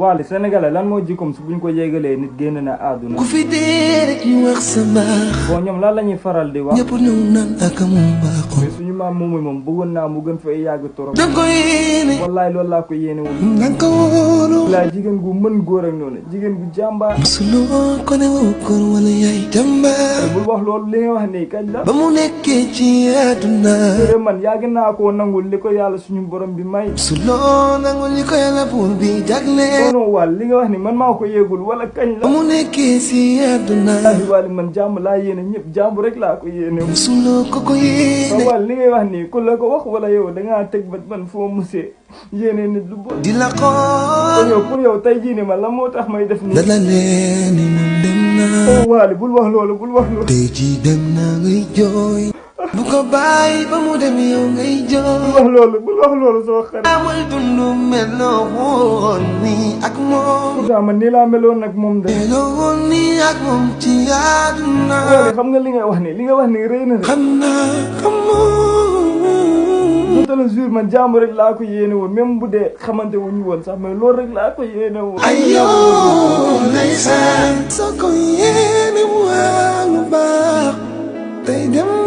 Wally sénégalais lan moo jikkoom su buñ ko yégalee nit génn na àdduna. ku fi dee rek ñu wax sa mbaax. bon ñoom lan la ñuy faral di wax. ñëpp ñëw naan ak mu mbaaxoon. mais suñu maam moom bëggoon naa mu gën fay yàgg torop. da nga ko yéene. wallaay loolu laa ko yéene woon. da nga ko wóolu. laa jigéen gu mën góor ak noonu jigéen gu jàmbaar. musuloo ko ne woo góor wala yaay jàmbaar. bul wax loolu li nga wax nii kañ la. ba mu nekkee ci àdduna. man yàgg naa koo nangul li ko yàlla suñu borom bi may. musuloo nangul li ko yàlla buur bi jagleel. non Wally li nga wax ni man maa ko yéegul wala kañ la. ba mu nekkee ci àdduna. Wally man jàmm laa yéene ñëpp jàmm rek laa ko yéene. musuloo ko yéene. Wally li ngay wax nii ku la ko wax wala yow da ngaa teg bët man foo musee yéene nit lu bon. di la xool. pour yow tey jii nii man la moo tax may def nii. dala leen ni moom dem na. Wally bul wax loolu bul wax loolu. tey jii dem na ngay jooy. bu ko bàyyi ba mu dem yow ngay jooy. bul wax loolu soo xarit. amul dundu meloo woon nii ak moom. pourtant man nii laa meloon nag moom de. meloo woon nii ak moom ci àdduna. Wally xam nga li nga wax nii li nga wax nii rëy na de. xam naa xamoo. te le jour man jàmm rek laa ko yéene woon même bu dee xamante wuñu woon sax mais loolu rek laa ko yéene woon. ayoo ndeysaan. soo ko yéene waa lu baax tey dem.